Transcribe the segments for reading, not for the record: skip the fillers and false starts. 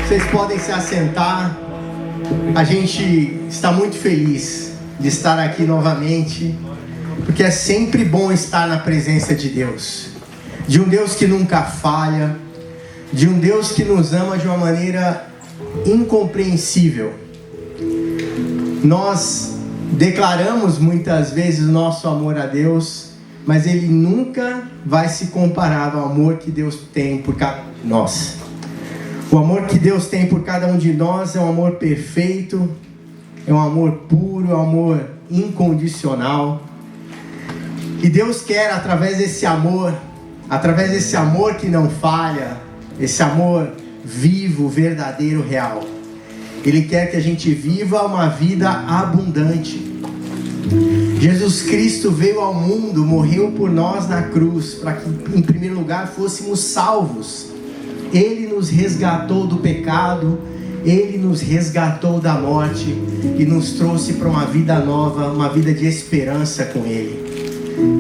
Vocês podem se assentar. A gente está muito feliz de estar aqui novamente, porque é sempre bom estar na presença de Deus, de um Deus que nunca falha, de um Deus que nos ama de uma maneira incompreensível. Nós declaramos muitas vezes o nosso amor a Deus, mas Ele nunca vai se comparar ao amor que Deus tem por cada um de nós. O amor que Deus tem por cada um de nós é um amor perfeito, é um amor puro, é um amor incondicional. E Deus quer, através desse amor que não falha, esse amor vivo, verdadeiro, real, Ele quer que a gente viva uma vida abundante. Jesus Cristo veio ao mundo, morreu por nós na cruz, para que, em primeiro lugar, fôssemos salvos. Ele nos resgatou do pecado, Ele nos resgatou da morte e nos trouxe para uma vida nova, uma vida de esperança com Ele.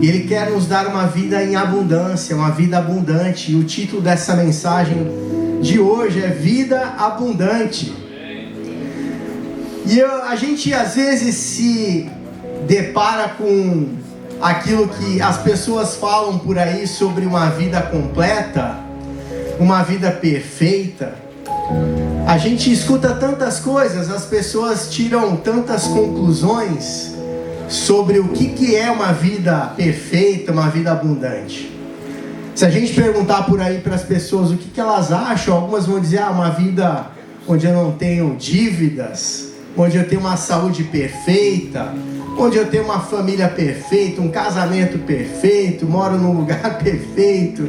E Ele quer nos dar uma vida em abundância, uma vida abundante. E o título dessa mensagem de hoje é Vida Abundante. E a gente às vezes se depara com aquilo que as pessoas falam por aí sobre uma vida completa, uma vida perfeita. A gente escuta tantas coisas, as pessoas tiram tantas conclusões sobre o que é uma vida perfeita, uma vida abundante. Se a gente perguntar por aí para as pessoas o que elas acham, algumas vão dizer, uma vida onde eu não tenho dívidas, onde eu tenho uma saúde perfeita, onde eu tenho uma família perfeita, um casamento perfeito, moro num lugar perfeito.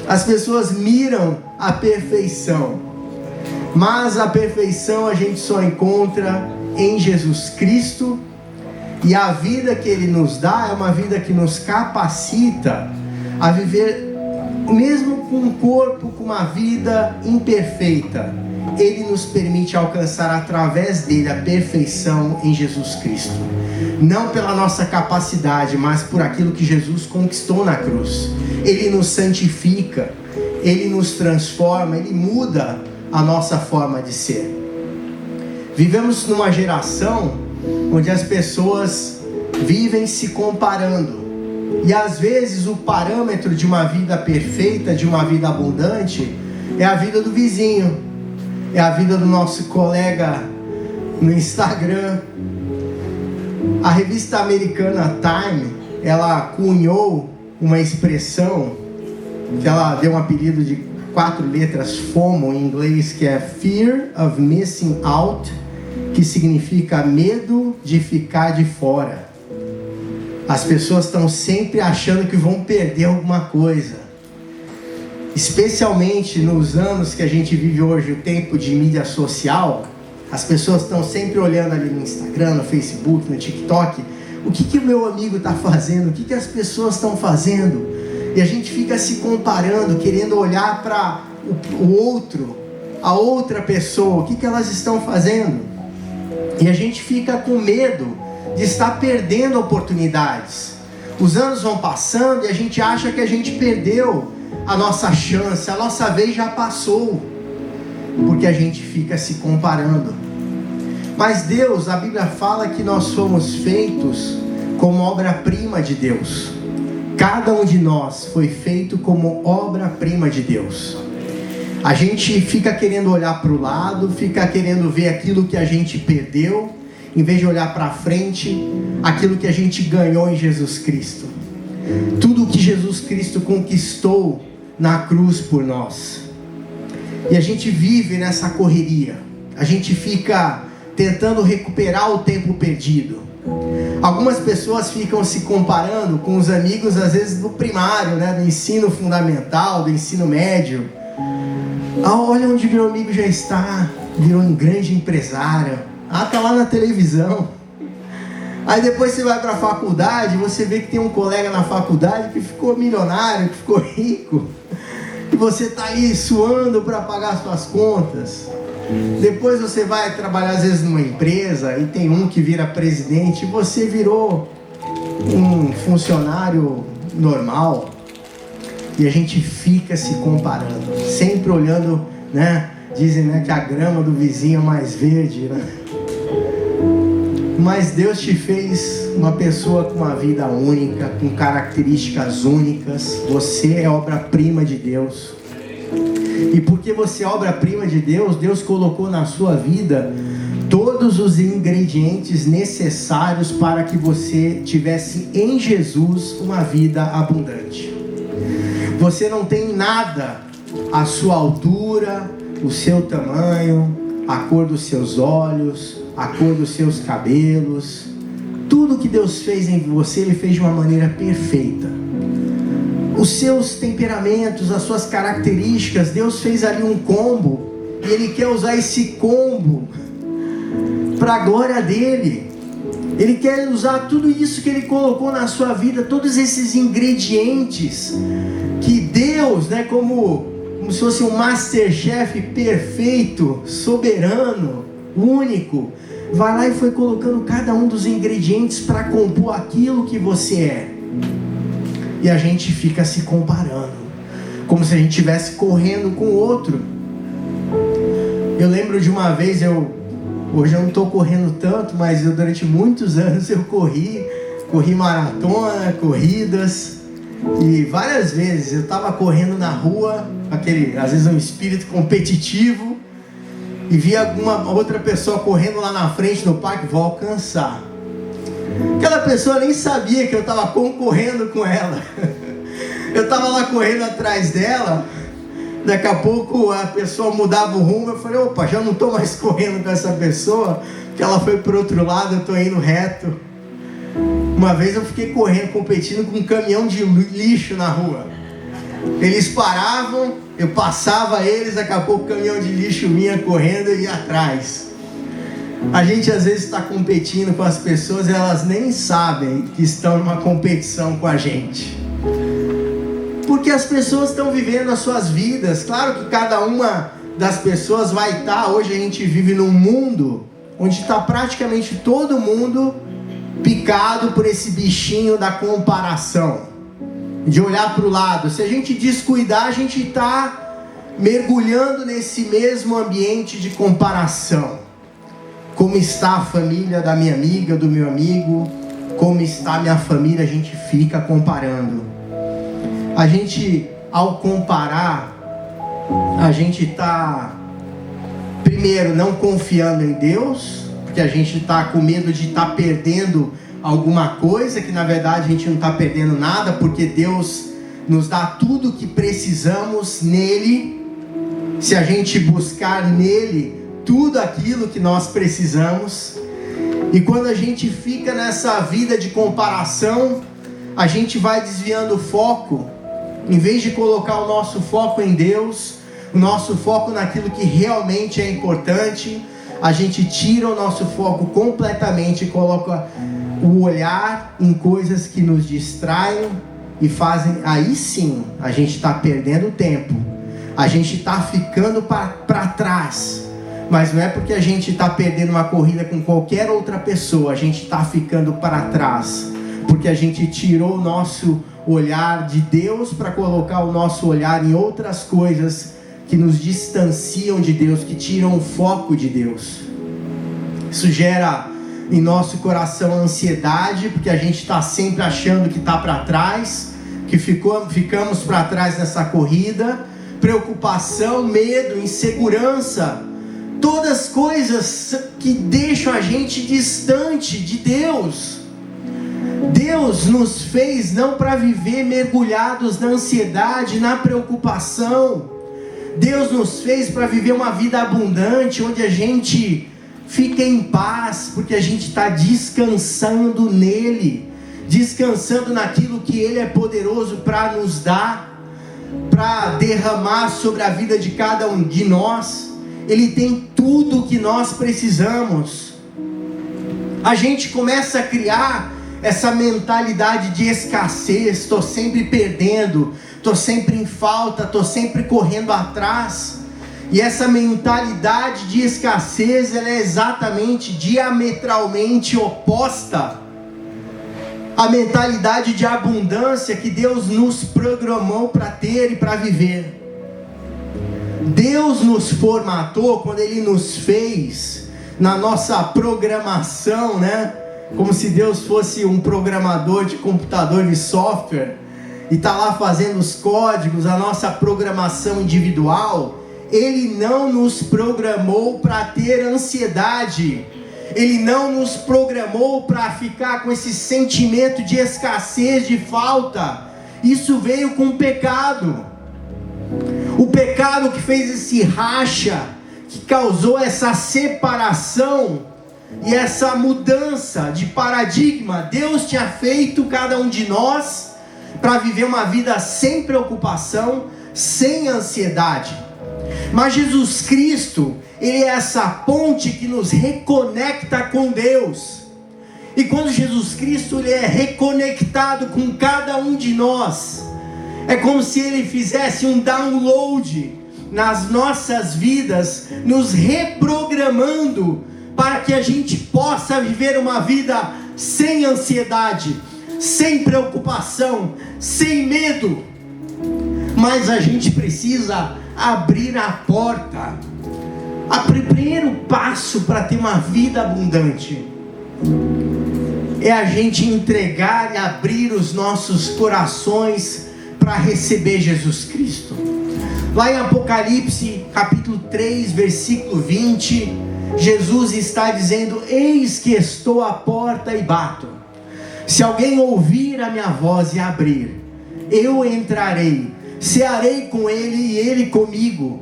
As pessoas miram a perfeição, mas a perfeição a gente só encontra em Jesus Cristo, e a vida que Ele nos dá é uma vida que nos capacita a viver, mesmo com um corpo, com uma vida imperfeita. Ele nos permite alcançar através dele a perfeição em Jesus Cristo. Não pela nossa capacidade, mas por aquilo que Jesus conquistou na cruz. Ele nos santifica, Ele nos transforma, Ele muda a nossa forma de ser. Vivemos numa geração onde as pessoas vivem se comparando. E às vezes o parâmetro de uma vida perfeita, de uma vida abundante, é a vida do vizinho. É a vida do nosso colega no Instagram. A revista americana Time, ela cunhou uma expressão que ela deu um apelido de 4 letras FOMO em inglês, que é Fear of Missing Out, que significa medo de ficar de fora. As pessoas estão sempre achando que vão perder alguma coisa. Especialmente nos anos que a gente vive hoje, o tempo de mídia social, as pessoas estão sempre olhando ali no Instagram, no Facebook, no TikTok, o que o meu amigo está fazendo, o que as pessoas estão fazendo, e a gente fica se comparando, querendo olhar para o outro, a outra pessoa, o que elas estão fazendo, e a gente fica com medo de estar perdendo oportunidades. Os anos vão passando e a gente acha que a gente perdeu a nossa chance, a nossa vez já passou, porque a gente fica se comparando. Mas Deus, a Bíblia fala que nós somos feitos como obra-prima de Deus. Cada um de nós foi feito como obra-prima de Deus. A gente fica querendo olhar para o lado, fica querendo ver aquilo que a gente perdeu, em vez de olhar para frente, aquilo que a gente ganhou em Jesus Cristo. Tudo que Jesus Cristo conquistou na cruz por nós. E a gente vive nessa correria. A gente fica tentando recuperar o tempo perdido. Algumas pessoas ficam se comparando com os amigos, às vezes do primário, do ensino fundamental, do ensino médio. Olha onde meu amigo já está, virou um grande empresário. Tá lá na televisão. Aí depois você vai para a faculdade, você vê que tem um colega na faculdade que ficou milionário, que ficou rico, e você está aí suando para pagar suas contas. Depois você vai trabalhar às vezes numa empresa e tem um que vira presidente e você virou um funcionário normal. E a gente fica se comparando, sempre olhando, né? Dizem, né, que a grama do vizinho é mais verde, né? Mas Deus te fez uma pessoa com uma vida única, com características únicas. Você é obra-prima de Deus. E porque você é obra-prima de Deus, Deus colocou na sua vida todos os ingredientes necessários para que você tivesse em Jesus uma vida abundante. Você não tem nada à sua altura, o seu tamanho, a cor dos seus olhos, a cor dos seus cabelos. Tudo que Deus fez em você, Ele fez de uma maneira perfeita. Os seus temperamentos, as suas características, Deus fez ali um combo, e Ele quer usar esse combo para a glória dEle. Ele quer usar tudo isso que Ele colocou na sua vida, todos esses ingredientes que Deus, né, como se fosse um Masterchef perfeito, soberano, único, vai lá e foi colocando cada um dos ingredientes para compor aquilo que você é. E a gente fica se comparando, como se a gente estivesse correndo com o outro. Eu lembro de uma vez, hoje eu não estou correndo tanto, mas durante muitos anos eu corri maratona, corridas, e várias vezes eu estava correndo na rua, às vezes um espírito competitivo, e via alguma outra pessoa correndo lá na frente no parque, vou alcançar. Aquela pessoa nem sabia que eu estava concorrendo com ela. Eu estava lá correndo atrás dela. Daqui a pouco a pessoa mudava o rumo. Eu falei, opa, já não estou mais correndo com essa pessoa, porque ela foi para o outro lado, eu estou indo reto. Uma vez eu fiquei correndo, competindo com um caminhão de lixo na rua. Eles paravam, eu passava eles, daqui a pouco o caminhão de lixo vinha correndo e ia atrás. A gente às vezes está competindo com as pessoas e elas nem sabem que estão numa competição com a gente. Porque as pessoas estão vivendo as suas vidas. Claro que cada uma das pessoas vai estar. Hoje a gente vive num mundo onde está praticamente todo mundo picado por esse bichinho da comparação, de olhar para o lado. Se a gente descuidar, a gente está mergulhando nesse mesmo ambiente de comparação. Como está a família da minha amiga, do meu amigo? Como está a minha família? A gente fica comparando. A gente, ao comparar, a gente está, primeiro, não confiando em Deus, porque a gente está com medo de estar perdendo alguma coisa, que na verdade a gente não está perdendo nada, porque Deus nos dá tudo o que precisamos nele. Se a gente buscar nele tudo aquilo que nós precisamos. E quando a gente fica nessa vida de comparação, a gente vai desviando o foco. Em vez de colocar o nosso foco em Deus, o nosso foco naquilo que realmente é importante, a gente tira o nosso foco completamente e coloca o olhar em coisas que nos distraem e fazem. Aí sim, a gente está perdendo tempo, a gente está ficando para trás. Mas não é porque a gente está perdendo uma corrida com qualquer outra pessoa, a gente está ficando para trás, porque a gente tirou o nosso olhar de Deus para colocar o nosso olhar em outras coisas que nos distanciam de Deus, que tiram o foco de Deus. Isso gera em nosso coração ansiedade, porque a gente está sempre achando que está para trás, que ficamos para trás nessa corrida. Preocupação, medo, insegurança, todas coisas que deixam a gente distante de Deus. Deus nos fez não para viver mergulhados na ansiedade, na preocupação. Deus nos fez para viver uma vida abundante, onde a gente fica em paz, porque a gente está descansando nele, descansando naquilo que Ele é poderoso para nos dar, para derramar sobre a vida de cada um de nós. Ele tem tudo o que nós precisamos. A gente começa a criar essa mentalidade de escassez. Estou sempre perdendo, estou sempre em falta, estou sempre correndo atrás. E essa mentalidade de escassez, ela é exatamente, diametralmente oposta a mentalidade de abundância que Deus nos programou para ter e para viver. Deus nos formatou quando Ele nos fez na nossa programação, né? Como se Deus fosse um programador de computador, de software, e está lá fazendo os códigos, a nossa programação individual. Ele não nos programou para ter ansiedade. Ele não nos programou para ficar com esse sentimento de escassez, de falta. Isso veio com o pecado. O pecado que fez esse racha, que causou essa separação e essa mudança de paradigma. Deus tinha feito cada um de nós para viver uma vida sem preocupação, sem ansiedade. Mas Jesus Cristo, Ele é essa ponte que nos reconecta com Deus. E quando Jesus Cristo Ele é reconectado com cada um de nós, é como se Ele fizesse um download nas nossas vidas, nos reprogramando para que a gente possa viver uma vida sem ansiedade, sem preocupação, sem medo. Mas a gente precisa abrir a porta. O primeiro passo para ter uma vida abundante é a gente entregar e abrir os nossos corações para receber Jesus Cristo. Lá em Apocalipse capítulo 3, versículo 20, Jesus está dizendo: eis que estou à porta e bato. Se alguém ouvir a minha voz e abrir, eu entrarei, cearei com ele e ele comigo.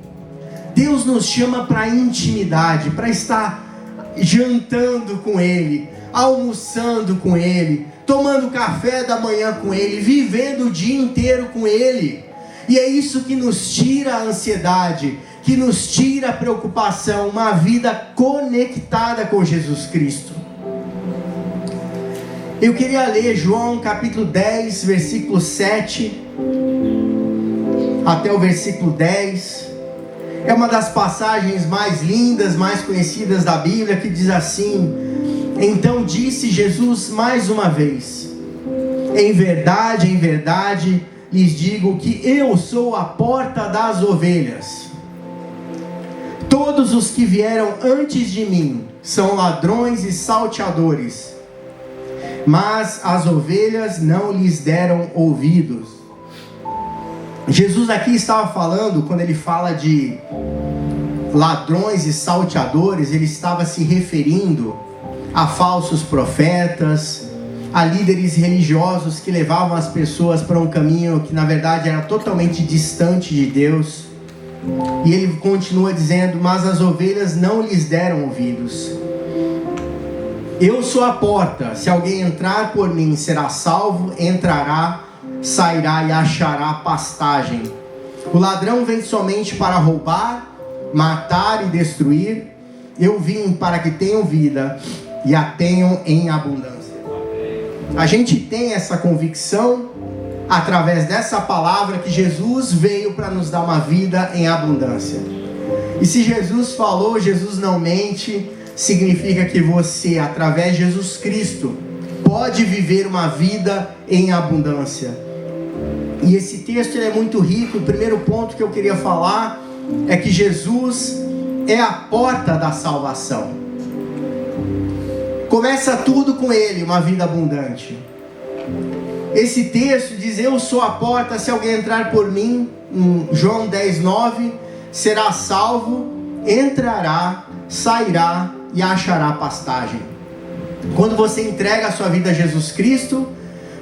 Deus nos chama para intimidade, para estar jantando com Ele, almoçando com Ele, tomando café da manhã com Ele, vivendo o dia inteiro com Ele. E é isso que nos tira a ansiedade, que nos tira a preocupação, uma vida conectada com Jesus Cristo. Eu queria ler João capítulo 10, versículo 7 até o versículo 10. É uma das passagens mais lindas, mais conhecidas da Bíblia, que diz assim: então disse Jesus mais uma vez: em verdade, lhes digo que eu sou a porta das ovelhas. Todos os que vieram antes de mim são ladrões e salteadores, mas as ovelhas não lhes deram ouvidos. Jesus aqui estava falando, quando ele fala de ladrões e salteadores, ele estava se referindo a falsos profetas, a líderes religiosos que levavam as pessoas para um caminho que na verdade era totalmente distante de Deus. E ele continua dizendo: mas as ovelhas não lhes deram ouvidos. Eu sou a porta, se alguém entrar por mim será salvo, entrará, sairá e achará pastagem. O ladrão vem somente para roubar, matar e destruir. Eu vim para que tenham vida e a tenham em abundância. A gente tem essa convicção através dessa palavra que Jesus veio para nos dar uma vida em abundância. E se Jesus falou, Jesus não mente, significa que você, através de Jesus Cristo, pode viver uma vida em abundância. E esse texto ele é muito rico. O primeiro ponto que eu queria falar é que Jesus é a porta da salvação. Começa tudo com Ele, uma vida abundante. Esse texto diz: eu sou a porta, se alguém entrar por mim, em João 10, 9, será salvo, entrará, sairá e achará pastagem. Quando você entrega a sua vida a Jesus Cristo,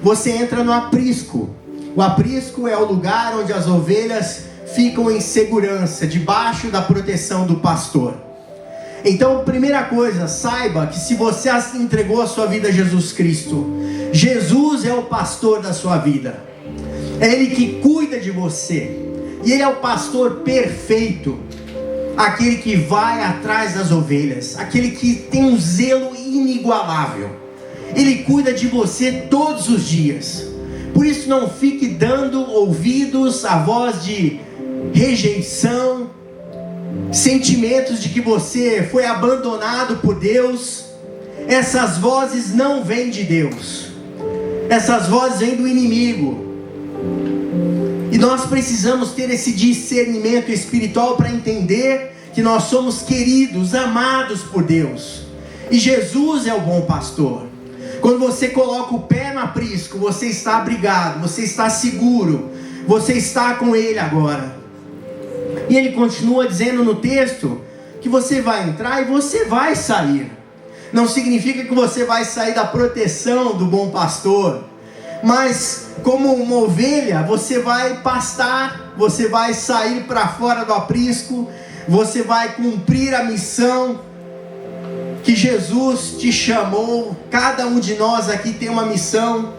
você entra no aprisco. O aprisco é o lugar onde as ovelhas ficam em segurança, debaixo da proteção do pastor. Então, primeira coisa, saiba que se você entregou a sua vida a Jesus Cristo, Jesus é o pastor da sua vida. É Ele que cuida de você. E Ele é o pastor perfeito. Aquele que vai atrás das ovelhas. Aquele que tem um zelo inigualável. Ele cuida de você todos os dias. Por isso não fique dando ouvidos à voz de rejeição, sentimentos de que você foi abandonado por Deus. Essas vozes não vêm de Deus. Essas vozes vêm do inimigo. E nós precisamos ter esse discernimento espiritual para entender que nós somos queridos, amados por Deus. E Jesus é o bom pastor. Quando você coloca o pé no aprisco, você está abrigado, você está seguro, você está com Ele agora. E Ele continua dizendo no texto que você vai entrar e você vai sair. Não significa que você vai sair da proteção do bom pastor, mas como uma ovelha, você vai pastar, você vai sair para fora do aprisco, você vai cumprir a missão que Jesus te chamou. Cada um de nós aqui tem uma missão.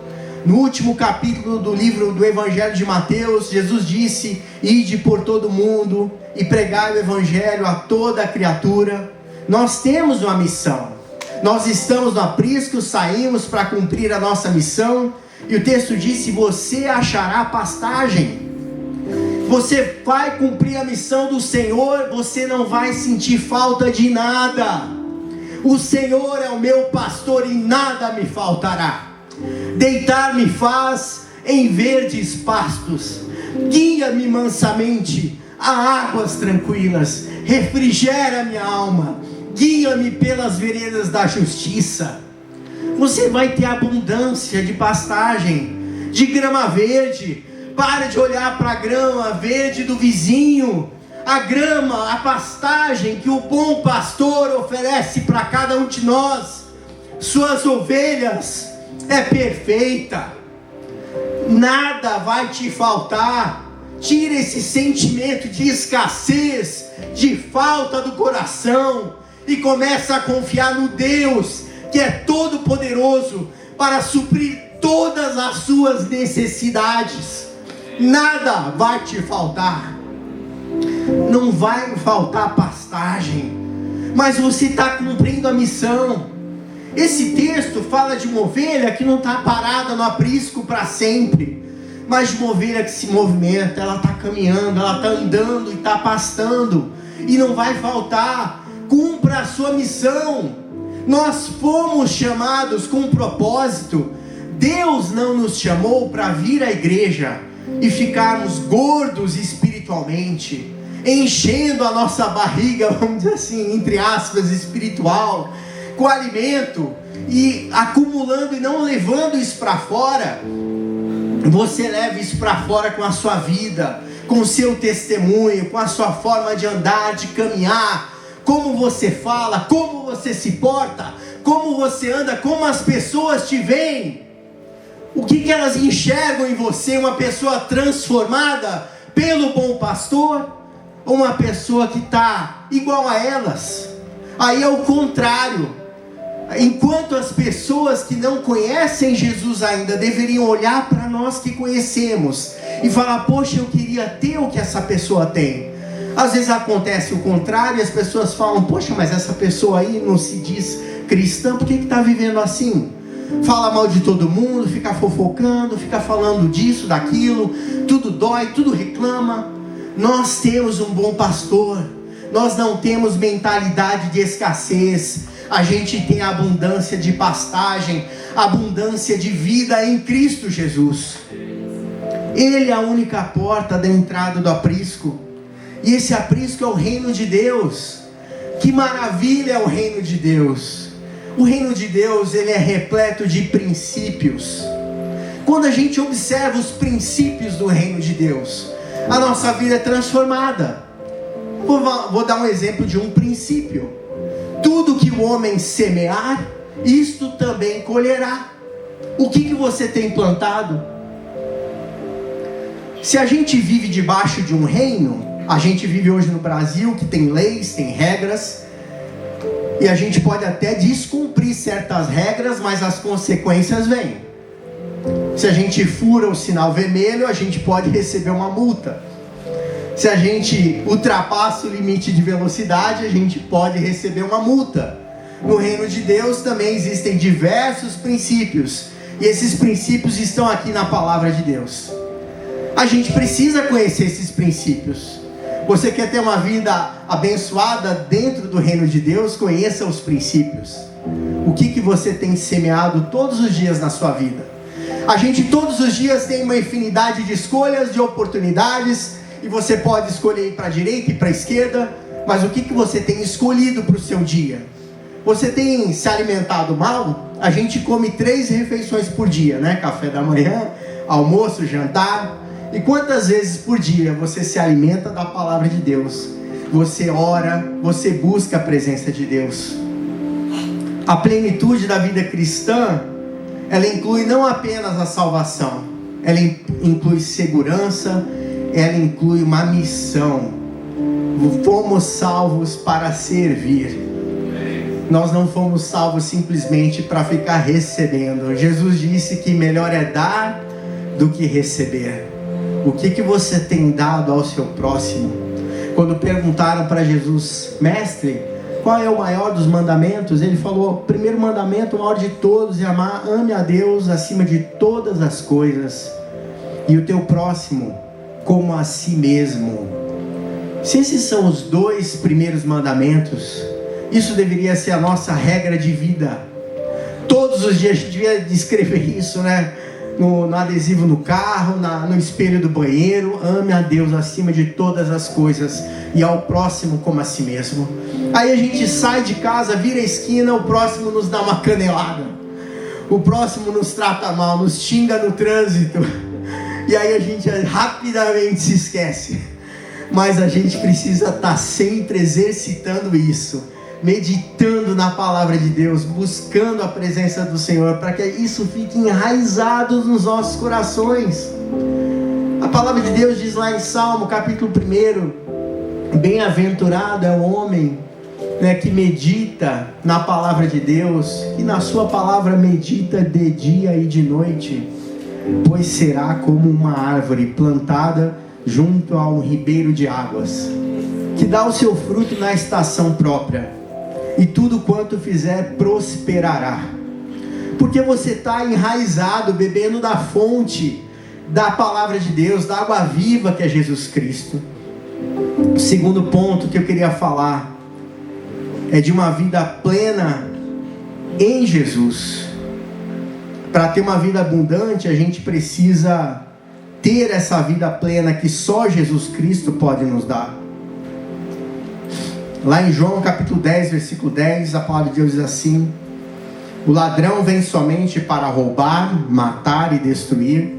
No último capítulo do livro do Evangelho de Mateus, Jesus disse: ide por todo mundo e pregai o Evangelho a toda a criatura. Nós temos uma missão. Nós estamos no aprisco, saímos para cumprir a nossa missão. E o texto diz: você achará pastagem. Você vai cumprir a missão do Senhor, você não vai sentir falta de nada. O Senhor é o meu pastor e nada me faltará. Deitar-me faz em verdes pastos, guia-me mansamente a águas tranquilas, refrigera minha alma, guia-me pelas veredas da justiça. Você vai ter abundância de pastagem, de grama verde. Para de olhar para a grama verde do vizinho. A grama, a pastagem que o bom pastor oferece para cada um de nós, suas ovelhas, é perfeita. Nada vai te faltar. Tira esse sentimento de escassez, de falta do coração, e começa a confiar no Deus que é todo poderoso para suprir todas as suas necessidades. Nada vai te faltar. Não vai faltar pastagem, mas você está cumprindo a missão. Esse texto fala de uma ovelha que não está parada no aprisco para sempre, mas de uma ovelha que se movimenta. Ela está caminhando, ela está andando e está pastando, e não vai faltar. Cumpra a sua missão. Nós fomos chamados com um propósito. Deus não nos chamou para vir à igreja e ficarmos gordos espiritualmente, enchendo a nossa barriga, vamos dizer assim, entre aspas, espiritual, com alimento, e acumulando e não levando isso para fora. Você leva isso para fora com a sua vida, com o seu testemunho, com a sua forma de andar, de caminhar, como você fala, como você se porta, como você anda, como as pessoas te veem. O que elas enxergam em você? Uma pessoa transformada pelo bom pastor? Ou uma pessoa que está igual a elas? Aí é o contrário. Enquanto as pessoas que não conhecem Jesus ainda deveriam olhar para nós que conhecemos e falar: poxa, eu queria ter o que essa pessoa tem. Às vezes acontece o contrário, as pessoas falam: poxa, mas essa pessoa aí não se diz cristã, por que está vivendo assim? Fala mal de todo mundo, fica fofocando, fica falando disso, daquilo, tudo dói, tudo reclama. Nós temos um bom pastor, nós não temos mentalidade de escassez, a gente tem abundância de pastagem, abundância de vida em Cristo Jesus. Ele é a única porta da entrada do aprisco, e esse aprisco é o reino de Deus. Que maravilha é o reino de Deus! O reino de Deus, ele é repleto de princípios. Quando a gente observa os princípios do reino de Deus, a nossa vida é transformada. Vou dar um exemplo de um princípio: tudo que o homem semear, isto também colherá. O que você tem plantado? Se a gente vive debaixo de um reino, a gente vive hoje no Brasil, que tem leis, tem regras, e a gente pode até descumprir certas regras, mas as consequências vêm. Se a gente fura o sinal vermelho, a gente pode receber uma multa. Se a gente ultrapassa o limite de velocidade, a gente pode receber uma multa. No reino de Deus também existem diversos princípios, e esses princípios estão aqui na palavra de Deus. A gente precisa conhecer esses princípios. Você quer ter uma vida abençoada dentro do reino de Deus? Conheça os princípios. O que você tem semeado todos os dias na sua vida? A gente todos os dias tem uma infinidade de escolhas, de oportunidades, e você pode escolher ir para a direita e para a esquerda, mas o que você tem escolhido para o seu dia? Você tem se alimentado mal? A gente come 3 refeições por dia, né? Café da manhã, almoço, jantar. E quantas vezes por dia você se alimenta da palavra de Deus? Você ora, você busca a presença de Deus. A plenitude da vida cristã, ela inclui não apenas a salvação, ela inclui segurança, ela inclui uma missão. Fomos salvos para servir. Nós não fomos salvos simplesmente para ficar recebendo. Jesus disse que melhor é dar do que receber. O que você tem dado ao seu próximo? Quando perguntaram para Jesus: mestre, qual é o maior dos mandamentos? Ele falou: o primeiro mandamento, o maior de todos, é ame a Deus acima de todas as coisas, e o teu próximo como a si mesmo. Se esses são os 2 primeiros mandamentos, isso deveria ser a nossa regra de vida. Todos os dias a gente devia escrever isso, né? No adesivo no carro, no espelho do banheiro. Ame a Deus acima de todas as coisas e ao próximo como a si mesmo. Aí a gente sai de casa, vira a esquina, o próximo nos dá uma canelada, o próximo nos trata mal, nos xinga no trânsito, e aí a gente rapidamente se esquece. Mas a gente precisa estar sempre exercitando isso, meditando na palavra de Deus, buscando a presença do Senhor, para que isso fique enraizado nos nossos corações. A palavra de Deus diz lá em Salmo, capítulo 1, bem-aventurado é o homem, que medita na palavra de Deus, e na sua palavra medita de dia e de noite, pois será como uma árvore plantada junto a um ribeiro de águas, que dá o seu fruto na estação própria, e tudo quanto fizer prosperará. Porque você está enraizado, bebendo da fonte da palavra de Deus, da água viva que é Jesus Cristo. O segundo ponto que eu queria falar é de uma vida plena em Jesus. Para ter uma vida abundante, a gente precisa ter essa vida plena que só Jesus Cristo pode nos dar. Lá em João capítulo 10, versículo 10, a palavra de Deus diz assim: o ladrão vem somente para roubar, matar e destruir.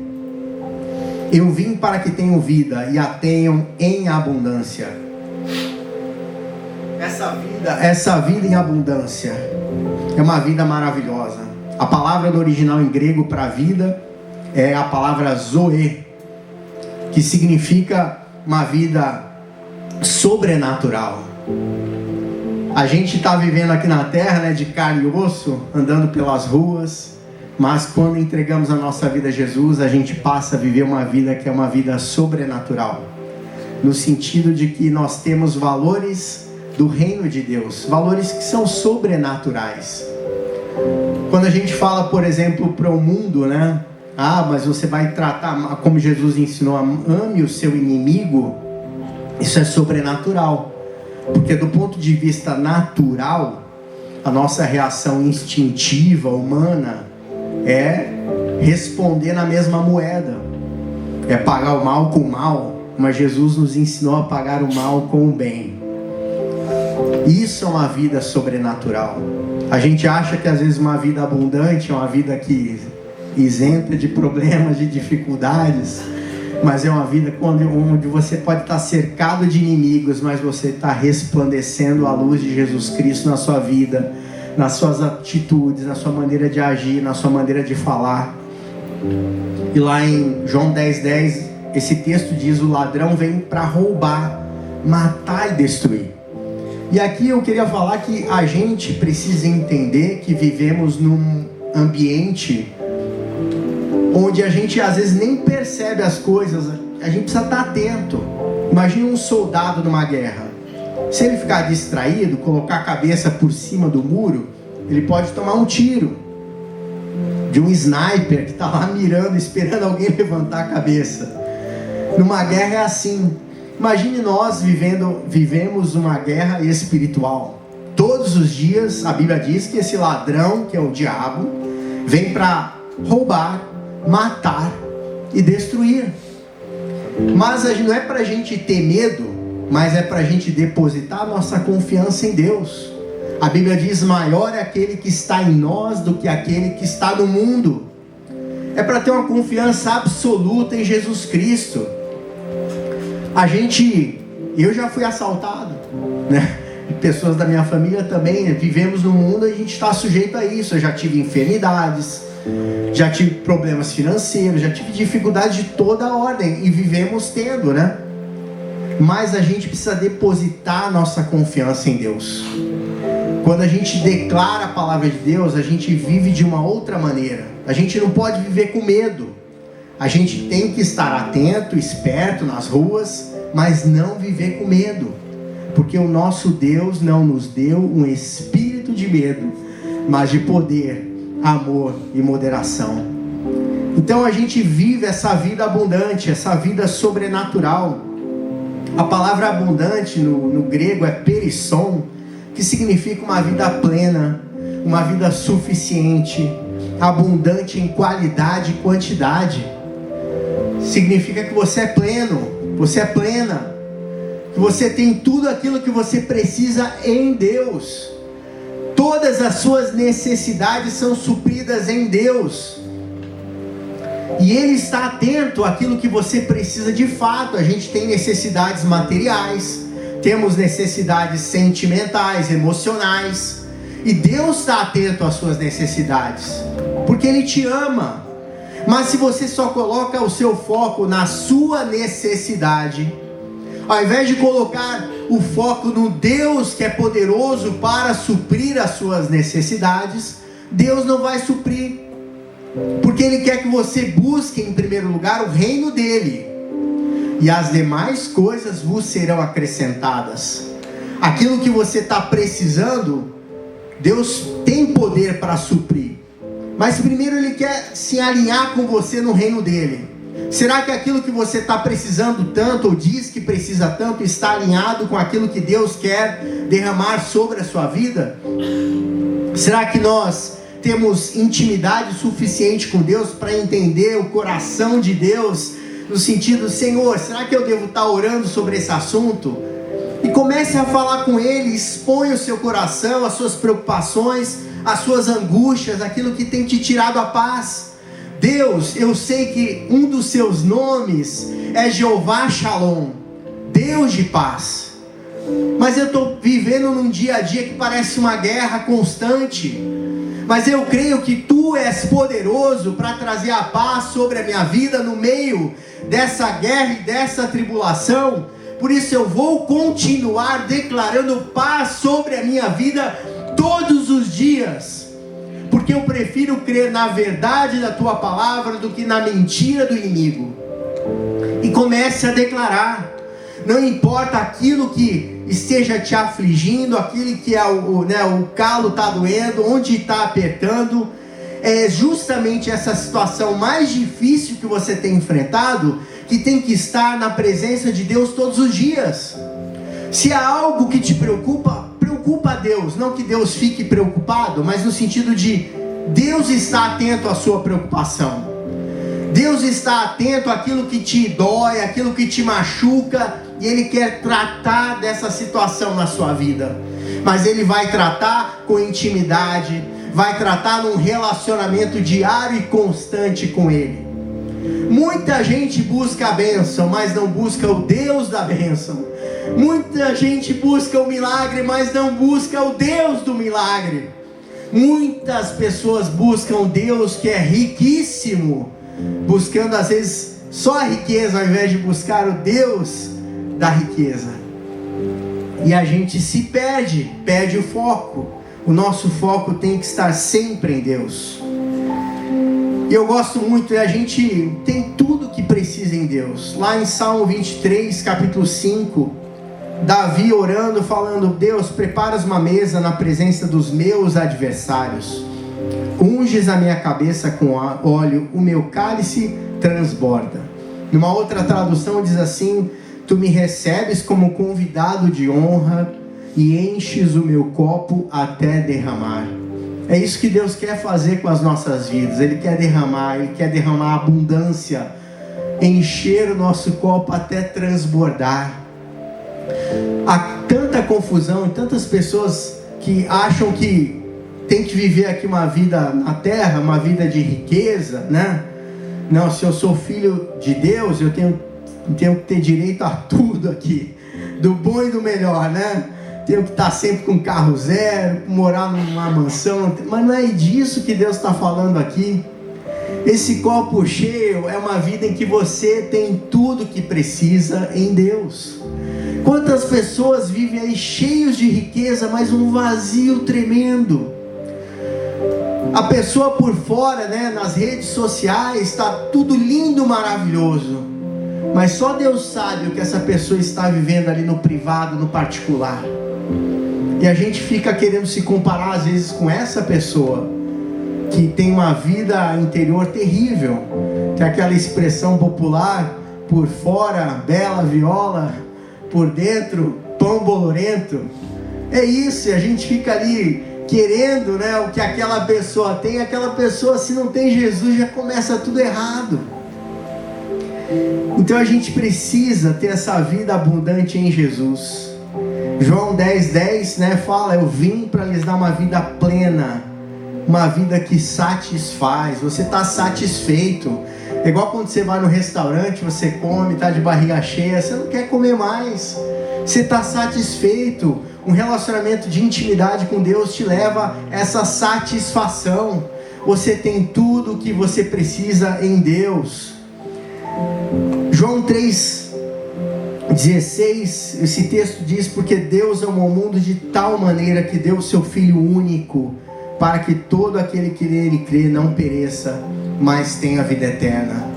Eu vim para que tenham vida e a tenham em abundância. Essa vida em abundância é uma vida maravilhosa. A palavra no original em grego para vida é a palavra zoe, que significa uma vida sobrenatural. A gente está vivendo aqui na terra, né, de carne e osso, andando pelas ruas, mas quando entregamos a nossa vida a Jesus, a gente passa a viver uma vida que é uma vida sobrenatural, no sentido de que nós temos valores do reino de Deus, valores que são sobrenaturais. Quando a gente fala, por exemplo, para o mundo, né? Mas você vai tratar, como Jesus ensinou, ame o seu inimigo. Isso é sobrenatural, porque do ponto de vista natural, a nossa reação instintiva, humana, é responder na mesma moeda, é pagar o mal com o mal, mas Jesus nos ensinou a pagar o mal com o bem. Isso é uma vida sobrenatural. A gente acha que às vezes uma vida abundante é uma vida que isenta de problemas, de dificuldades, mas é uma vida onde você pode estar cercado de inimigos, mas você está resplandecendo a luz de Jesus Cristo na sua vida, nas suas atitudes, na sua maneira de agir, na sua maneira de falar. E lá em João 10:10, esse texto diz: o ladrão vem para roubar, matar e destruir. E aqui eu queria falar que a gente precisa entender que vivemos num ambiente onde a gente às vezes nem percebe as coisas. A gente precisa estar atento. Imagina um soldado numa guerra. Se ele ficar distraído, colocar a cabeça por cima do muro, ele pode tomar um tiro de um sniper que está lá mirando, esperando alguém levantar a cabeça. Numa guerra é assim. Imagine nós vivemos uma guerra espiritual. Todos os dias a Bíblia diz que esse ladrão, que é o diabo, vem para roubar, matar e destruir. Mas não é para a gente ter medo, mas é para a gente depositar nossa confiança em Deus. A Bíblia diz: maior é aquele que está em nós do que aquele que está no mundo. É para ter uma confiança absoluta em Jesus Cristo. Eu já fui assaltado, né? Pessoas da minha família também, vivemos no mundo e a gente está sujeito a isso. Eu já tive enfermidades, já tive problemas financeiros, já tive dificuldades de toda a ordem e vivemos tendo, né? Mas a gente precisa depositar nossa confiança em Deus. Quando a gente declara a palavra de Deus, a gente vive de uma outra maneira. A gente não pode viver com medo. A gente tem que estar atento, esperto nas ruas, mas não viver com medo. Porque o nosso Deus não nos deu um espírito de medo, mas de poder, amor e moderação. Então a gente vive essa vida abundante, essa vida sobrenatural. A palavra abundante no grego é perisson, que significa uma vida plena, uma vida suficiente, abundante em qualidade e quantidade. Significa que você é pleno, você é plena, que você tem tudo aquilo que você precisa em Deus. Todas as suas necessidades são supridas em Deus. E Ele está atento àquilo que você precisa de fato. A gente tem necessidades materiais, temos necessidades sentimentais, emocionais. E Deus está atento às suas necessidades, porque Ele te ama. Mas se você só coloca o seu foco na sua necessidade, ao invés de colocar o foco no Deus que é poderoso para suprir as suas necessidades, Deus não vai suprir. Porque Ele quer que você busque em primeiro lugar o reino dEle, e as demais coisas vos serão acrescentadas. Aquilo que você está precisando, Deus tem poder para suprir. Mas primeiro Ele quer se alinhar com você no reino dEle. Será que aquilo que você está precisando tanto, ou diz que precisa tanto, está alinhado com aquilo que Deus quer derramar sobre a sua vida? Será que nós temos intimidade suficiente com Deus para entender o coração de Deus, no sentido: Senhor, será que eu devo estar orando sobre esse assunto? E comece a falar com Ele, expõe o seu coração, as suas preocupações, as suas angústias, aquilo que tem te tirado a paz. Deus, eu sei que um dos seus nomes é Jeová Shalom, Deus de paz. Mas eu estou vivendo num dia a dia que parece uma guerra constante. Mas eu creio que Tu és poderoso para trazer a paz sobre a minha vida no meio dessa guerra e dessa tribulação. Por isso eu vou continuar declarando paz sobre a minha vida todos os dias. Porque eu prefiro crer na verdade da Tua palavra do que na mentira do inimigo. E comece a declarar. Não importa aquilo que esteja te afligindo, aquilo que o calo está doendo, onde está apertando. É justamente essa situação mais difícil que você tem enfrentado, que tem que estar na presença de Deus todos os dias. Se há algo que te preocupa, preocupa a Deus. Não que Deus fique preocupado, mas no sentido de Deus está atento à sua preocupação. Deus está atento àquilo que te dói, àquilo que te machuca, e Ele quer tratar dessa situação na sua vida. Mas Ele vai tratar com intimidade, vai tratar num relacionamento diário e constante com Ele. Muita gente busca a bênção, mas não busca o Deus da bênção. Muita gente busca o milagre, mas não busca o Deus do milagre. Muitas pessoas buscam Deus que é riquíssimo, buscando às vezes só a riqueza, ao invés de buscar o Deus da riqueza. E a gente se perde o foco. O nosso foco tem que estar sempre em Deus. E eu gosto muito, a gente tem tudo que precisa em Deus. Lá em Salmo 23, capítulo 5, Davi orando, falando: Deus, preparas uma mesa na presença dos meus adversários. Unges a minha cabeça com óleo, o meu cálice transborda. Numa outra tradução diz assim: Tu me recebes como convidado de honra e enches o meu copo até derramar. É isso que Deus quer fazer com as nossas vidas. Ele quer derramar abundância, encher o nosso copo até transbordar. Há tanta confusão, tantas pessoas que acham que tem que viver aqui uma vida na terra, uma vida de riqueza, né? Não, se eu sou filho de Deus, eu tenho que ter direito a tudo aqui, do bom e do melhor, né? Tenho que estar sempre com carro zero, morar numa mansão, mas não é disso que Deus está falando aqui. Esse copo cheio é uma vida em que você tem tudo que precisa em Deus. Quantas pessoas vivem aí cheios de riqueza, mas um vazio tremendo. A pessoa por fora, né, nas redes sociais, está tudo lindo, maravilhoso, mas só Deus sabe o que essa pessoa está vivendo ali no privado, no particular. E a gente fica querendo se comparar às vezes com essa pessoa que tem uma vida interior terrível. Tem aquela expressão popular: por fora bela viola, por dentro pão bolorento. É isso, e a gente fica ali querendo, né, o que aquela pessoa tem. Aquela pessoa, se não tem Jesus, já começa tudo errado. Então a gente precisa ter essa vida abundante em Jesus. João 10:10, né, fala: eu vim para lhes dar uma vida plena, uma vida que satisfaz. Você está satisfeito. É igual quando você vai no restaurante, você come, está de barriga cheia, você não quer comer mais, você está satisfeito. Um relacionamento de intimidade com Deus te leva a essa satisfação. Você tem tudo o que você precisa em Deus. João 3:16, esse texto diz: porque Deus amou o mundo de tal maneira que deu o seu Filho único, para que todo aquele que nele crê não pereça, mas tenha vida eterna.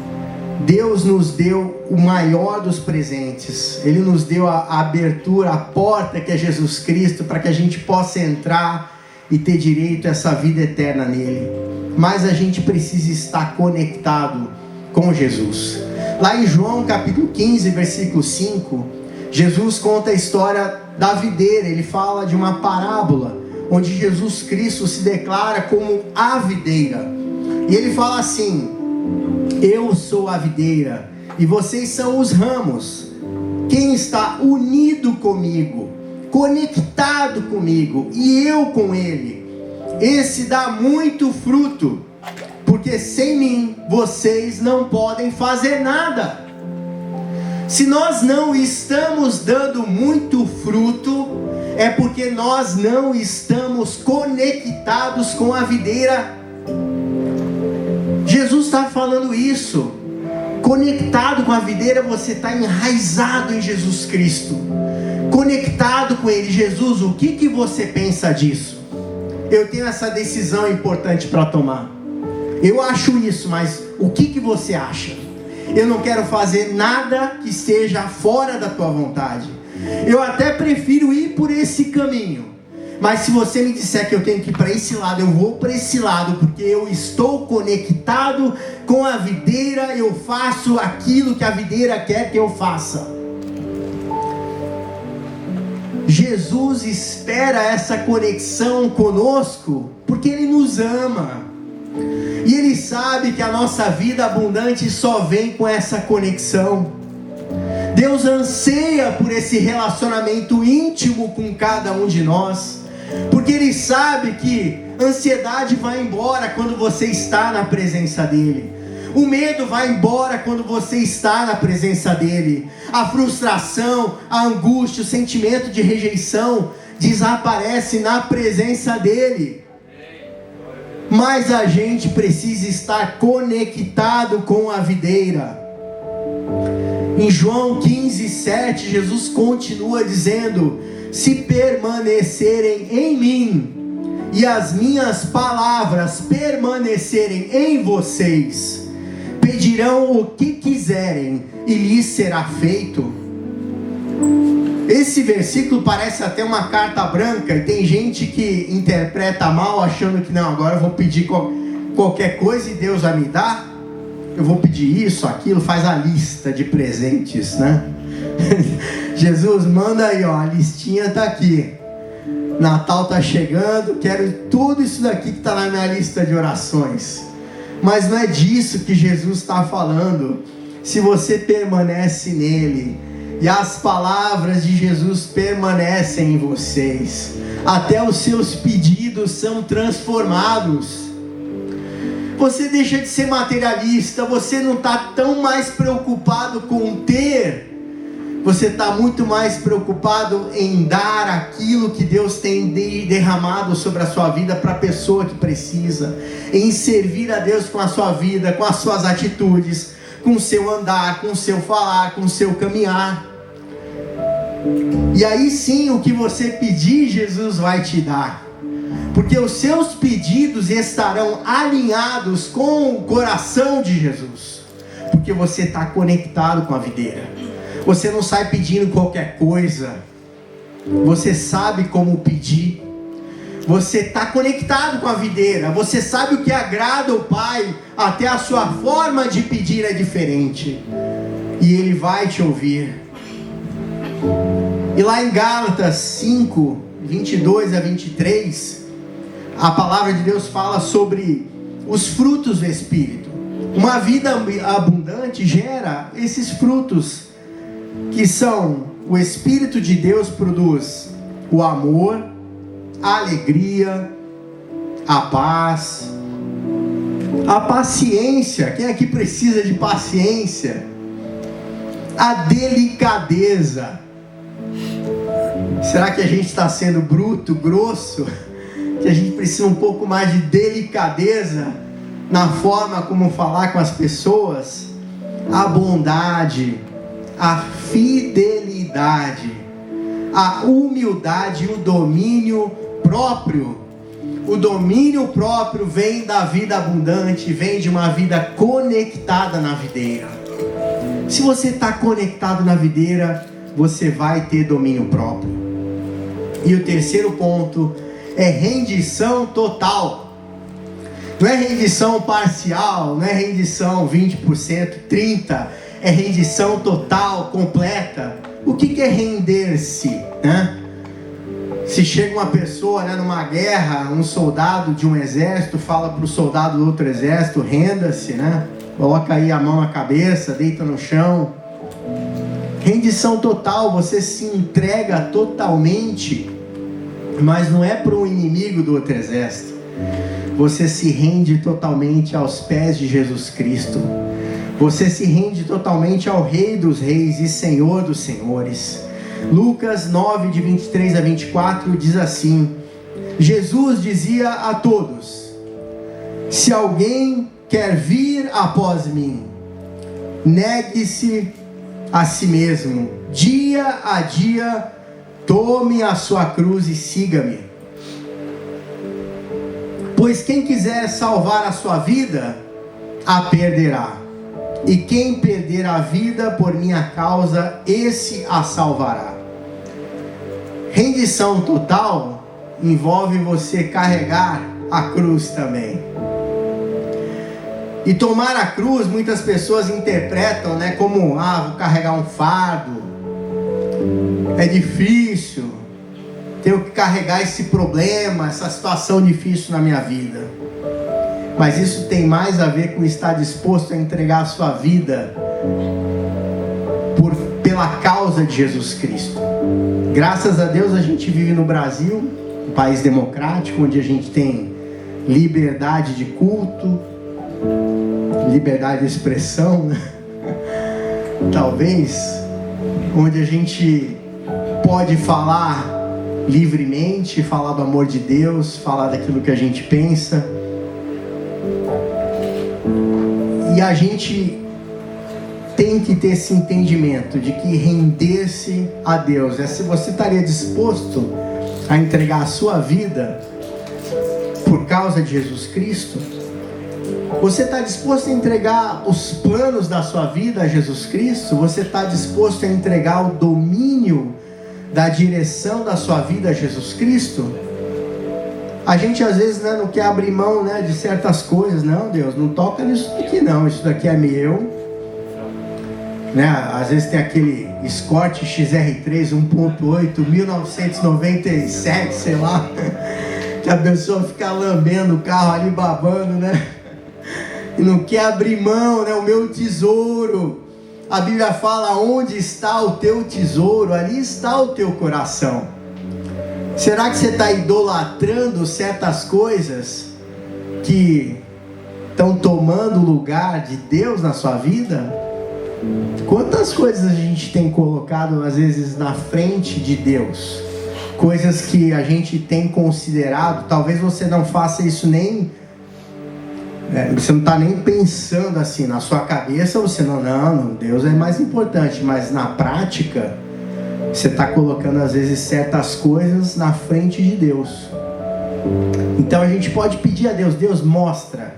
Deus nos deu o maior dos presentes. Ele nos deu a abertura, a porta que é Jesus Cristo, para que a gente possa entrar e ter direito a essa vida eterna nele. Mas a gente precisa estar conectado com Jesus. Lá em João capítulo 15, versículo 5, Jesus conta a história da videira. Ele fala de uma parábola onde Jesus Cristo se declara como a videira. E ele fala assim: eu sou a videira e vocês são os ramos. Quem está unido comigo, conectado comigo, e eu com ele, esse dá muito fruto, porque sem mim vocês não podem fazer nada. Se nós não estamos dando muito fruto, é porque nós não estamos conectados com a videira. Jesus está falando isso. Conectado com a videira, você está enraizado em Jesus Cristo, conectado com Ele. Jesus, o que você pensa disso? Eu tenho essa decisão importante para tomar. Eu acho isso, mas o que você acha? Eu não quero fazer nada que esteja fora da tua vontade. Eu até prefiro ir por esse caminho, mas se você me disser que eu tenho que ir para esse lado, eu vou para esse lado, porque eu estou conectado com a videira. Eu faço aquilo que a videira quer que eu faça. Jesus espera essa conexão conosco, porque Ele nos ama. E Ele sabe que a nossa vida abundante só vem com essa conexão. Deus anseia por esse relacionamento íntimo com cada um de nós, porque Ele sabe que ansiedade vai embora quando você está na presença dEle. O medo vai embora quando você está na presença dEle. A frustração, a angústia, o sentimento de rejeição desaparece na presença dEle. Mas a gente precisa estar conectado com a videira. Em João 15:7, Jesus continua dizendo: se permanecerem em mim e as minhas palavras permanecerem em vocês, pedirão o que quiserem e lhes será feito. Esse versículo parece até uma carta branca, e tem gente que interpreta mal, achando que não, agora eu vou pedir qualquer coisa e Deus vai me dar. Eu vou pedir isso, aquilo, faz a lista de presentes, né? Jesus, manda aí, ó, a listinha tá aqui. Natal está chegando, quero tudo isso daqui que está na minha lista de orações. Mas não é disso que Jesus está falando. Se você permanece nele, e as palavras de Jesus permanecem em vocês, até os seus pedidos são transformados. Você deixa de ser materialista, você não está tão mais preocupado com ter, você está muito mais preocupado em dar aquilo que Deus tem derramado sobre a sua vida para a pessoa que precisa, em servir a Deus com a sua vida, com as suas atitudes, com o seu andar, com o seu falar, com o seu caminhar. E aí sim, o que você pedir, Jesus vai te dar, porque os seus pedidos estarão alinhados com o coração de Jesus, porque você está conectado com a videira. Você não sai pedindo qualquer coisa, você sabe como pedir, você está conectado com a videira, você sabe o que agrada o Pai, até a sua forma de pedir é diferente, e Ele vai te ouvir. E lá em Gálatas 5, 22 a 23, a palavra de Deus fala sobre os frutos do Espírito. Uma vida abundante gera esses frutos, que são: o Espírito de Deus produz o amor, a alegria, a paz, a paciência. Quem aqui precisa de paciência? A delicadeza. Será que a gente está sendo bruto, grosso? Que a gente precisa um pouco mais de delicadeza na forma como falar com as pessoas? A bondade, a fidelidade, a humildade e o domínio próprio. O domínio próprio vem da vida abundante, vem de uma vida conectada na videira. Se você está conectado na videira, você vai ter domínio próprio. E o terceiro ponto é rendição total. Não é rendição parcial, não é rendição 20%, 30%, é rendição total, completa. O que é render-se, né? Se chega uma pessoa, né, numa guerra, um soldado de um exército fala para o soldado do outro exército: renda-se, né? Coloca aí a mão na cabeça, deita no chão. Rendição total, você se entrega totalmente, mas não é para um inimigo do outro exército. Você se rende totalmente aos pés de Jesus Cristo. Você se rende totalmente ao Rei dos Reis e Senhor dos Senhores. Lucas 9, de 23 a 24, diz assim: Jesus dizia a todos: se alguém quer vir após mim, negue-se a si mesmo, dia a dia, tome a sua cruz e siga-me. Pois quem quiser salvar a sua vida, a perderá. E quem perder a vida por minha causa, esse a salvará. Rendição total envolve você carregar a cruz também. E tomar a cruz, muitas pessoas interpretam, né, como: vou carregar um fardo, é difícil, tenho que carregar esse problema, essa situação difícil na minha vida. Mas isso tem mais a ver com estar disposto a entregar a sua vida pela causa de Jesus Cristo. Graças a Deus a gente vive no Brasil, um país democrático, onde a gente tem liberdade de culto, liberdade de expressão, né? Talvez, onde a gente pode falar livremente, falar do amor de Deus, falar daquilo que a gente pensa. E a gente tem que ter esse entendimento de que render-se a Deus se você estaria disposto a entregar a sua vida por causa de Jesus Cristo. Você está disposto a entregar os planos da sua vida a Jesus Cristo? Você está disposto a entregar o domínio da direção da sua vida a Jesus Cristo? A gente às vezes, né, não quer abrir mão, né, de certas coisas. Não, Deus, não toca nisso daqui não, isso daqui é meu. né? Às vezes tem aquele Escort XR3 1.8 1997, sei lá, que a pessoa fica lambendo o carro ali, babando, né? E não quer abrir mão, né? O meu tesouro. A Bíblia fala: onde está o teu tesouro, ali está o teu coração. Será que você está idolatrando certas coisas que estão tomando o lugar de Deus na sua vida? Quantas coisas a gente tem colocado às vezes na frente de Deus? Coisas que a gente tem considerado, talvez você não faça isso nem... você não está nem pensando assim na sua cabeça, você não, Deus é mais importante, mas na prática você está colocando às vezes certas coisas na frente de Deus. Então a gente pode pedir a Deus: Deus, mostra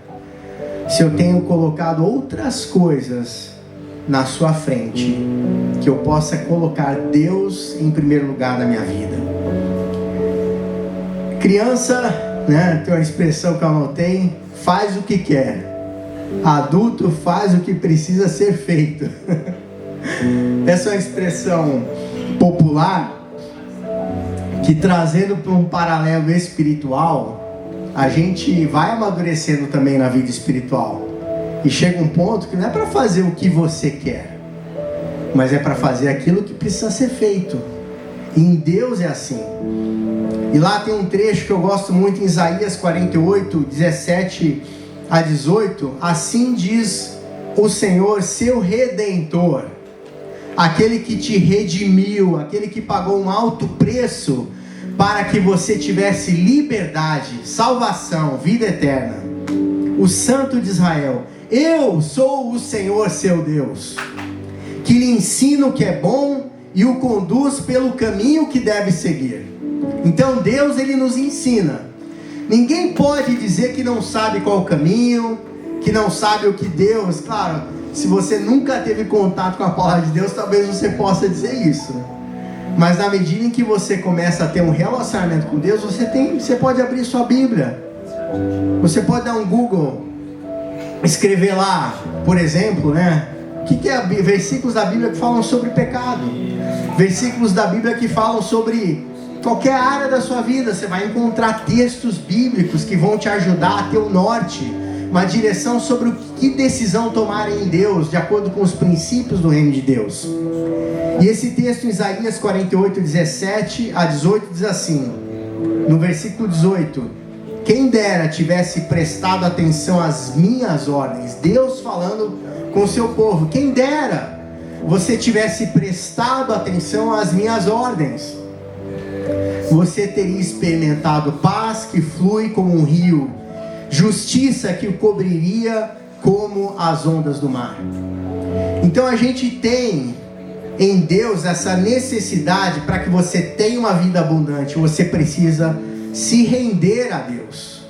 se eu tenho colocado outras coisas na sua frente, que eu possa colocar Deus em primeiro lugar na minha vida. Criança, né, tem uma expressão que eu anotei: faz o que quer, adulto faz o que precisa ser feito. Essa é uma expressão popular que, trazendo para um paralelo espiritual, a gente vai amadurecendo também na vida espiritual, e chega um ponto que não é para fazer o que você quer, mas é para fazer aquilo que precisa ser feito. E em Deus é assim. E lá tem um trecho que eu gosto muito, em Isaías 48, 17 a 18. Assim diz o Senhor, seu Redentor, aquele que te redimiu, aquele que pagou um alto preço para que você tivesse liberdade, salvação, vida eterna. O Santo de Israel: eu sou o Senhor seu Deus, que lhe ensina o que é bom e o conduz pelo caminho que deve seguir. Então Deus, ele nos ensina. Ninguém pode dizer que não sabe qual o caminho, que não sabe o que Deus... Claro, se você nunca teve contato com a palavra de Deus, talvez você possa dizer isso, né? Mas na medida em que você começa a ter um relacionamento com Deus, você pode abrir sua Bíblia, você pode dar um Google, escrever lá, por exemplo, né? O que é versículos da Bíblia que falam sobre pecado, versículos da Bíblia que falam sobre qualquer área da sua vida. Você vai encontrar textos bíblicos que vão te ajudar a ter um norte, uma direção sobre o que decisão tomar em Deus, de acordo com os princípios do reino de Deus. E esse texto em Isaías 48, 17 a 18 diz assim, no versículo 18: quem dera tivesse prestado atenção às minhas ordens. Deus falando com o seu povo: quem dera você tivesse prestado atenção às minhas ordens, você teria experimentado paz que flui como um rio, justiça que o cobriria como as ondas do mar. Então a gente tem em Deus essa necessidade. Para que você tenha uma vida abundante, você precisa se render a Deus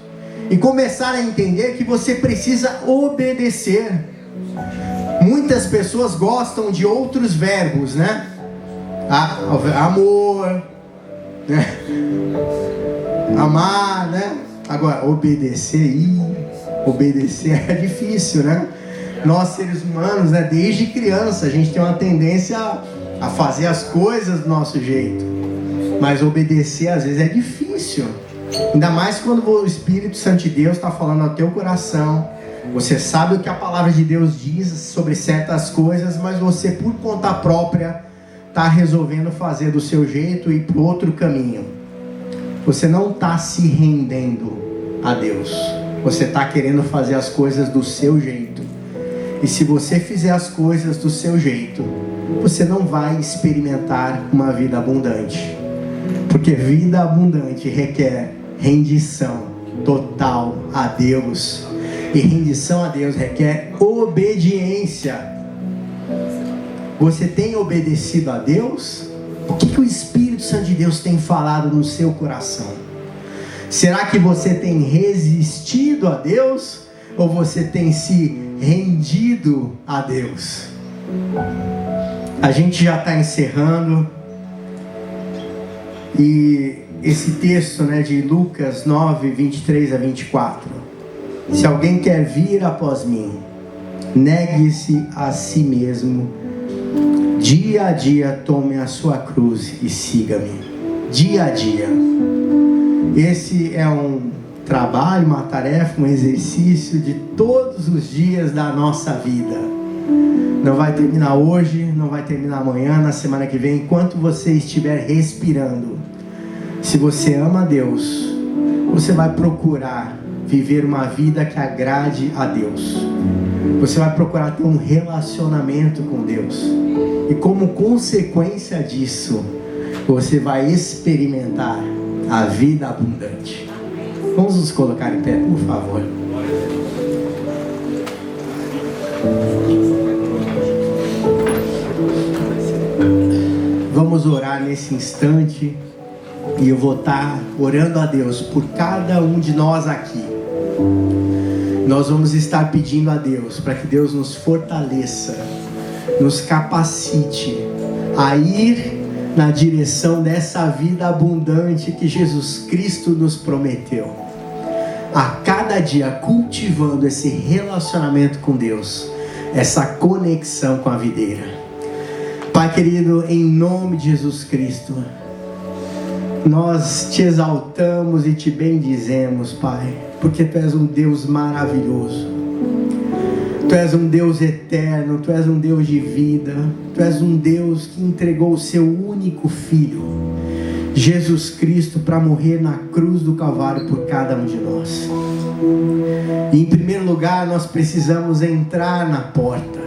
e começar a entender que você precisa obedecer. Muitas pessoas gostam de outros verbos, né? Amor, né? Amar, né? Agora, obedecer é difícil, né? Nós, seres humanos, né, desde criança, a gente tem uma tendência a fazer as coisas do nosso jeito, mas obedecer às vezes é difícil, ainda mais quando o Espírito Santo de Deus está falando ao teu coração. Você sabe o que a palavra de Deus diz sobre certas coisas, mas você, por conta própria, está resolvendo fazer do seu jeito e ir para outro caminho. Você não está se rendendo a Deus, você está querendo fazer as coisas do seu jeito. E se você fizer as coisas do seu jeito, você não vai experimentar uma vida abundante, porque vida abundante requer rendição total a Deus, e rendição a Deus requer obediência. Você tem obedecido a Deus? O que o Espírito Santo de Deus tem falado no seu coração? Será que você tem resistido a Deus, ou você tem se rendido a Deus? A gente já está encerrando, e esse texto, né, de Lucas 9, 23 a 24: se alguém quer vir após mim, negue-se a si mesmo, Dia a dia tome a sua cruz e siga-me. Dia a dia. Esse é um trabalho, uma tarefa, um exercício de todos os dias da nossa vida. Não vai terminar hoje, não vai terminar amanhã, na semana que vem, enquanto você estiver respirando. Se você ama a Deus, você vai procurar viver uma vida que agrade a Deus. Você vai procurar ter um relacionamento com Deus. E como consequência disso, você vai experimentar a vida abundante. Vamos nos colocar em pé, por favor. Vamos orar nesse instante. E eu vou estar orando a Deus por cada um de nós aqui. Nós vamos estar pedindo a Deus para que Deus nos fortaleça, nos capacite a ir na direção dessa vida abundante que Jesus Cristo nos prometeu. A cada dia cultivando esse relacionamento com Deus, essa conexão com a videira. Pai querido, em nome de Jesus Cristo, nós te exaltamos e te bendizemos, Pai, porque Tu és um Deus maravilhoso. Tu és um Deus eterno, Tu és um Deus de vida, Tu és um Deus que entregou o Seu único Filho, Jesus Cristo, para morrer na cruz do Calvário por cada um de nós. E em primeiro lugar, nós precisamos entrar na porta.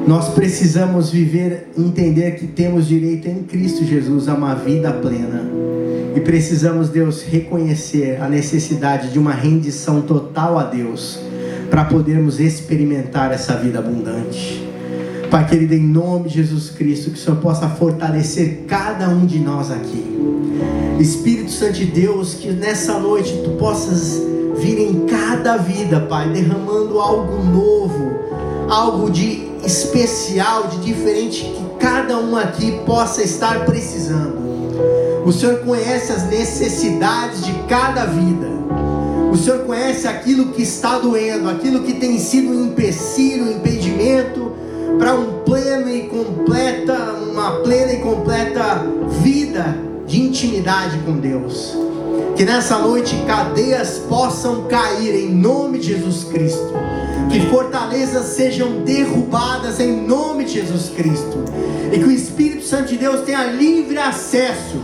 Nós precisamos entender que temos direito em Cristo Jesus a uma vida plena. E precisamos, Deus, reconhecer a necessidade de uma rendição total a Deus, para podermos experimentar essa vida abundante. Pai querido, em nome de Jesus Cristo, que o Senhor possa fortalecer cada um de nós aqui. Espírito Santo de Deus, que nessa noite Tu possas vir em cada vida, Pai, derramando algo novo, algo de especial, de diferente, que cada um aqui possa estar precisando. O Senhor conhece as necessidades de cada vida. O Senhor conhece aquilo que está doendo, aquilo que tem sido um empecilho, um impedimento para uma plena e completa vida de intimidade com Deus. Que nessa noite cadeias possam cair em nome de Jesus Cristo. Que fortalezas sejam derrubadas em nome de Jesus Cristo. E que o Espírito Santo de Deus tenha livre acesso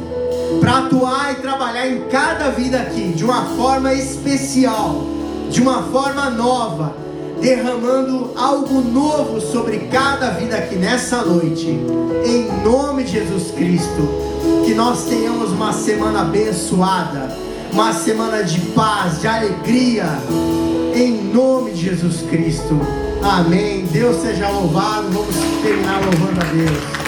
para atuar e trabalhar em cada vida aqui, de uma forma especial, de uma forma nova, derramando algo novo sobre cada vida aqui nessa noite, em nome de Jesus Cristo. Que nós tenhamos uma semana abençoada, uma semana de paz, de alegria, em nome de Jesus Cristo. Amém. Deus seja louvado. Vamos terminar louvando a Deus.